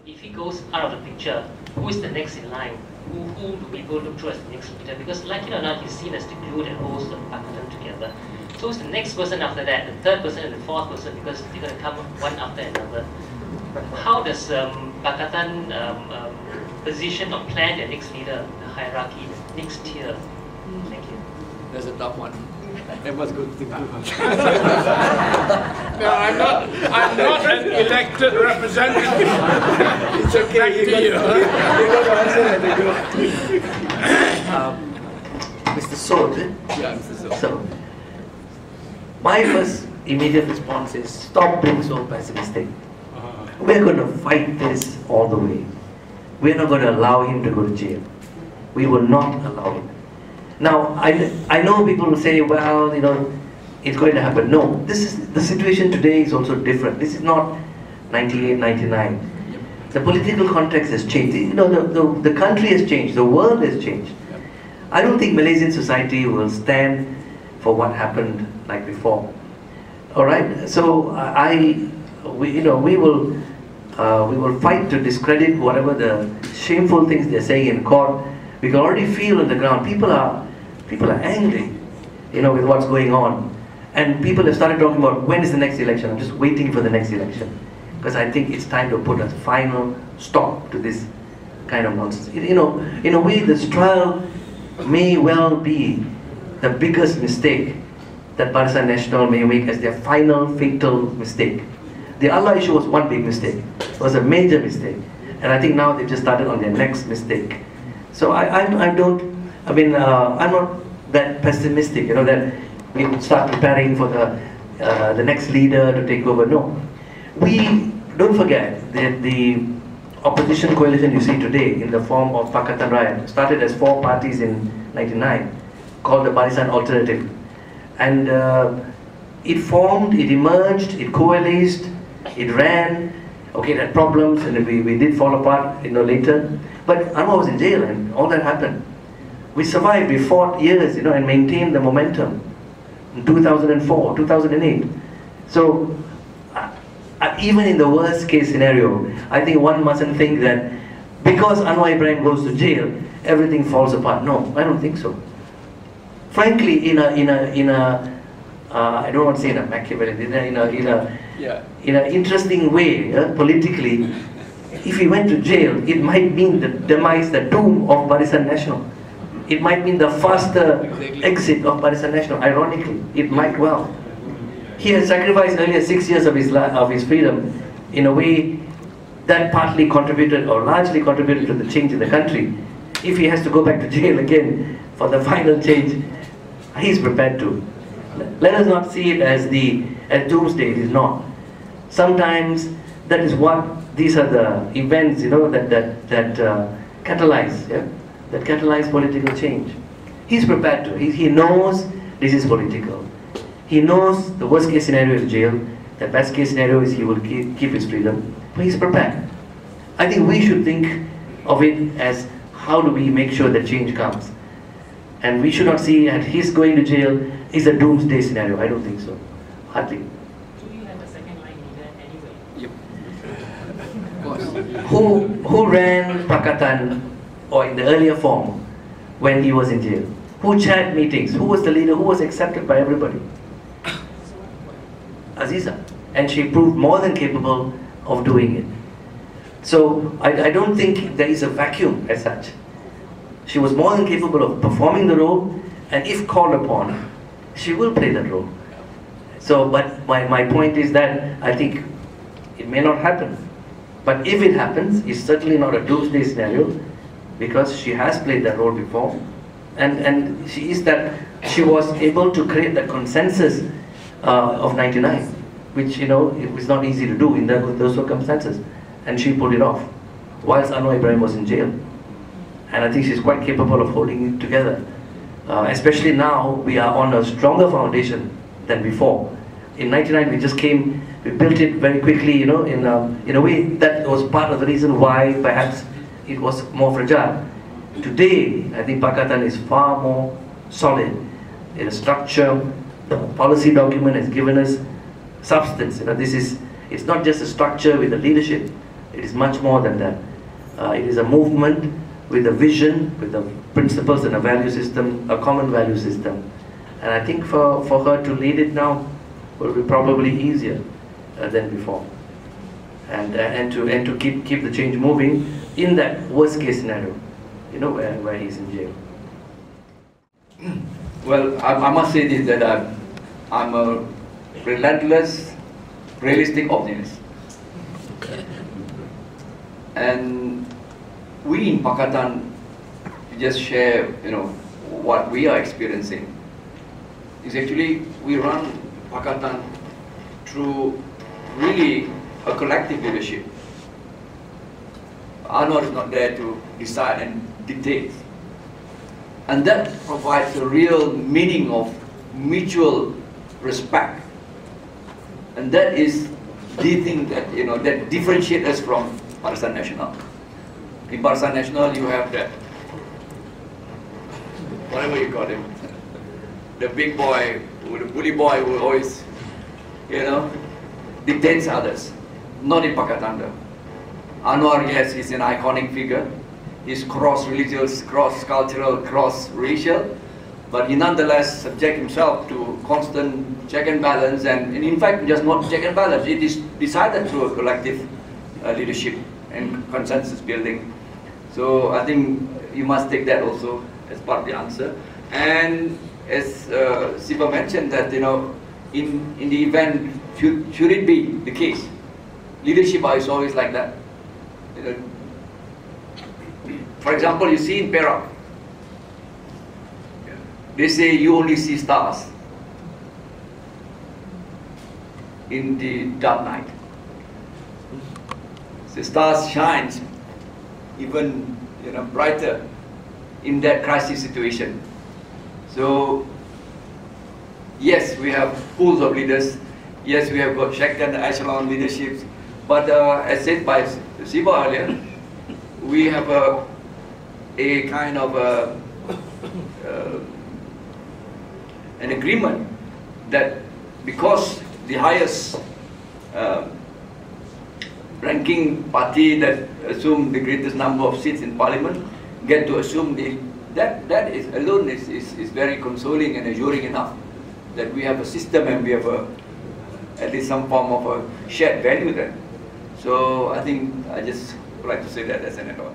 if he goes out of the picture, who is the next in line? Who do people look through as the next leader? Because like it or not, he's seen as the glue that holds the Pakatan together. So who's the next person after that, the third person and the fourth person, because they're going to come one after another. How does Pakatan position or plan their next leader, the hierarchy, the next tier? Thank you. That's a tough one. It was good to do. No, I'm not an elected representative. It's okay. You got to answer that. Mr. Sod. Yeah, Mr. Sod. So, my first immediate response is stop being so pessimistic. We're going to fight this all the way. We're not going to allow him to go to jail. We will not allow it. Now, I know people will say, well, you know, it's going to happen. No, the situation today is also different. This is not 98, 99. Yep. The political context has changed. You know, the country has changed. The world has changed. Yep. I don't think Malaysian society will stand for what happened like before. All right. So we will fight to discredit whatever the shameful things they're saying in court. We can already feel on the ground people are angry, you know, with what's going on, and people have started talking about when is the next election. I'm just waiting for the next election because I think it's time to put a final stop to this kind of nonsense. You know, in a way, this trial may well be the biggest mistake that Barisan Nasional may make as their final fatal mistake. The Allah issue was one big mistake. It was a major mistake, and I think now they've just started on their next mistake. So I'm not that pessimistic, you know, that we start preparing for the next leader to take over. No, we don't forget that the opposition coalition you see today in the form of Pakatan Rakyat started as 4 parties in '99, called the Barisan Alternative, and it formed, it emerged, it coalesced, it ran. Okay, it had problems, and we did fall apart, you know, later. But Anwar was in jail, and all that happened. We survived. We fought years, you know, and maintained the momentum. In 2004, 2008. So, even in the worst case scenario, I think one mustn't think that because Anwar Ibrahim goes to jail, everything falls apart. No, I don't think so. Frankly, in a I don't want to say in a Machiavellian, in an interesting way, politically, if he went to jail, it might mean the demise, the doom of Barisan Nasional. It might mean the faster exit of Barisan Nasional. Ironically, it might well. He had sacrificed earlier 6 years of his freedom in a way that partly contributed or largely contributed to the change in the country. If he has to go back to jail again for the final change, he's prepared to. Let us not see it as doomsday. It is not. Sometimes that is what these are the events, you know, that catalyze, yeah, that catalyze political change. He's prepared to. He knows this is political. He knows the worst case scenario is jail. The best case scenario is he will keep his freedom. But he's prepared. I think we should think of it as how do we make sure that change comes. And we should not see that his going to jail is a doomsday scenario. I don't think so. Hardly. Do you have a second line leader anyway? Yep. Of course. Who ran Pakatan, or in the earlier form, when he was in jail? Who chaired meetings? Who was the leader? Who was accepted by everybody? Aziza. And she proved more than capable of doing it. So I don't think there is a vacuum as such. She was more than capable of performing the role, and if called upon, she will play that role. So, but my point is that I think it may not happen. But if it happens, it's certainly not a doomsday scenario, because she has played that role before, and she was able to create that consensus of '99, which, you know, it was not easy to do in those circumstances, and she pulled it off, whilst Anwar Ibrahim was in jail. And I think she's quite capable of holding it together. Especially now, we are on a stronger foundation than before. In '99, we built it very quickly, you know, in a way that was part of the reason why perhaps it was more fragile. Today, I think Pakatan is far more solid in a structure. The policy document has given us substance. You know, it's not just a structure with a leadership, It is much more than that. It is a movement with a vision, with the principles and a value system, a common value system. And I think for her to lead it now will be probably easier than before. And to keep the change moving in that worst case scenario, you know, where he's in jail. Well, I must say this, that I'm a relentless, realistic optimist. And we in Pakatan just share, you know, what we are experiencing. Is actually we run Pakatan through really a collective leadership. Anwar is not there to decide and dictate. And that provides a real meaning of mutual respect. And that is the thing that, you know, that differentiates us from Barisan Nasional. In Barisan Nasional, you have that, whatever you call him, the big boy, the bully boy who always, you know, dictates others. Not in Pakatan. Anwar, yes, he's an iconic figure. He's cross-religious, cross-cultural, cross-racial, but he nonetheless subjects himself to constant check and balance, and in fact, just not check and balance, it is decided through a collective leadership and consensus building. So I think you must take that also as part of the answer. And as Siva mentioned that, you know, in the event, should it be the case, leadership is always like that. You know, for example, you see in Perak, they say you only see stars in the dark night. The stars shines even, you know, brighter in that crisis situation. So yes, we have pools of leaders. Yes, we have got second echelon leaderships. But as said by Siva earlier, we have a kind of an agreement that because the highest ranking party that assume the greatest number of seats in parliament get to assume that is alone is very consoling and assuring enough that we have a system and we have at least some form of a shared value there. So I think I just would like to say that as an add-on.